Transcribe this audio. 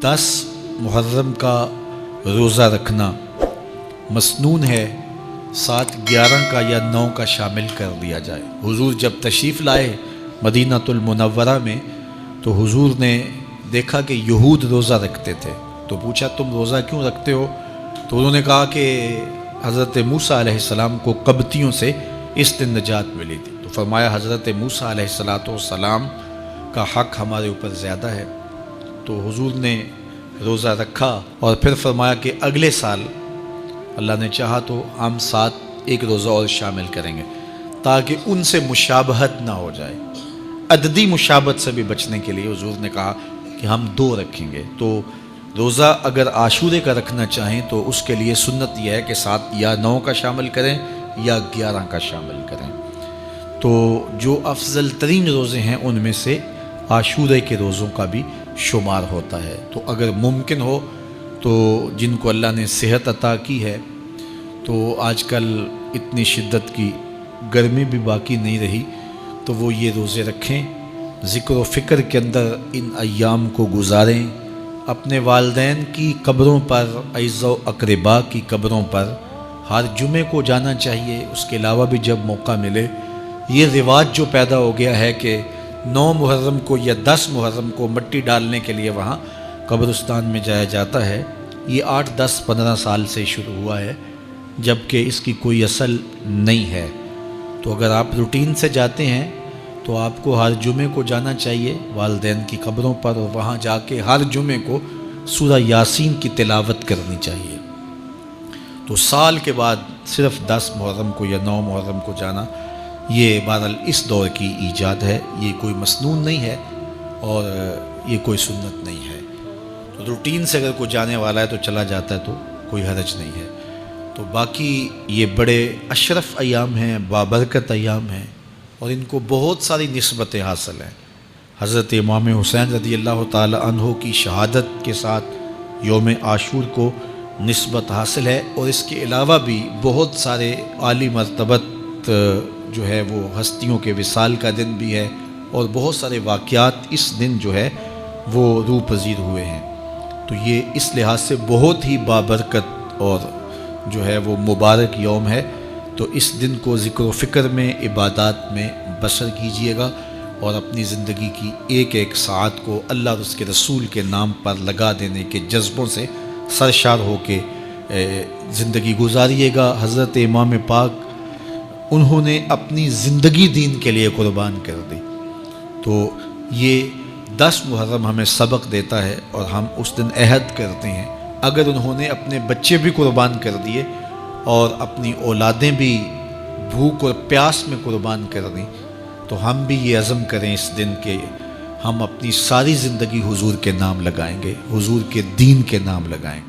10 मुहर्रम का रोज़ा रखना मसनून है, 7, 11 का या 9 का शामिल कर दिया जाए। हुजूर जब तशरीफ़ लाए मदीनातुल मुनव्वरा में तो हुजूर ने देखा कि यहूद रोज़ा रखते थे, तो पूछा तुम रोज़ा क्यों रखते हो? तो उन्होंने कहा कि हज़रत मूसा अलैहिस्सलाम को कब्तियों से इस दिन निजात मिली थी। तो फरमाया हज़रत मूसा अलैहिस्सलाम का हक़ हमारे ऊपर ज़्यादा है। तो हुजूर ने रोज़ा रखा और फिर फरमाया कि अगले साल अल्लाह ने चाहा तो हम 7 एक रोज़ा और शामिल करेंगे ताकि उनसे मुशाबहत ना हो जाए। अददी मुशाबहत से भी बचने के लिए हुजूर ने कहा कि हम 2 रखेंगे। तो रोज़ा अगर आशूरे का रखना चाहें तो उसके लिए सुन्नत यह है कि 7 या 9 का शामिल करें या 11 का शामिल करें। तो जो अफजल तरीन रोज़े हैं उनमें से आशूरे के रोज़ों का भी शुमार होता है। तो अगर मुमकिन हो तो जिनको अल्लाह ने सेहत अता की है, तो आजकल इतनी शिद्दत की गर्मी भी बाकी नहीं रही, तो वो ये रोज़े रखें, ज़िक्र व फ़िक्र के अंदर इन अय्याम को गुजारें। अपने वालिदैन की कब्रों पर, अइज़ व अक़रबा की कब्रों पर हर जुमे को जाना चाहिए। उसके अलावा भी जब मौका मिले, ये रिवाज जो पैदा हो गया है कि 9 मुहर्रम को या 10 मुहर्रम को मिट्टी डालने के लिए वहाँ कब्रिस्तान में जाया जाता है, ये 8, 10, 15 साल से शुरू हुआ है, जबकि इसकी कोई असल नहीं है। तो अगर आप रूटीन से जाते हैं तो आपको हर जुमे को जाना चाहिए वालिदैन की कब्रों पर, और वहाँ जाके हर जुमे को सूरा यासीन की तिलावत करनी चाहिए। तो साल के बाद सिर्फ 10 मुहर्रम को या 9 मुहर्रम को जाना, ये बहरहाल इस दौर की ईजाद है, ये कोई मसनून नहीं है और ये कोई सुन्नत नहीं है। तो रूटीन से अगर कोई जाने वाला है तो चला जाता है तो कोई हरज नहीं है। तो बाकी ये बड़े अशरफ अय्याम हैं, बाबरकत अय्याम हैं और इनको बहुत सारी निस्बतें हासिल हैं। हज़रत इमाम हुसैन रज़ियल्लाहु ताला अन्हु की शहादत के साथ यौम आशूर को निस्बत हासिल है, और इसके अलावा भी बहुत सारे आली मर्तबत जो है वो हस्तियों के विसाल का दिन भी है, और बहुत सारे वाक़यात इस दिन जो है वो रूह पज़ीर हुए हैं। तो ये इस लिहाज से बहुत ही बाबरकत और जो है वो मुबारक यौम है। तो इस दिन को ज़िक्र व फ़िक्र में, इबादत में बसर कीजिएगा और अपनी ज़िंदगी की एक एक सात को अल्लाह और उसके रसूल के नाम पर लगा देने के जज्बों से सरशार हो के ज़िंदगी गुजारिएगा। हज़रत इमाम पाक उन्होंने अपनी ज़िंदगी दीन के लिए कुर्बान कर दी। तो ये 10 मुहर्रम हमें सबक देता है और हम उस दिन अहद करते हैं, अगर उन्होंने अपने बच्चे भी कुर्बान कर दिए और अपनी औलादें भी भूख और प्यास में कुर्बान कर दी, तो हम भी ये अज़म करें इस दिन के हम अपनी सारी ज़िंदगी हुजूर के नाम लगाएंगे, हुजूर के दीन के नाम लगाएंगे।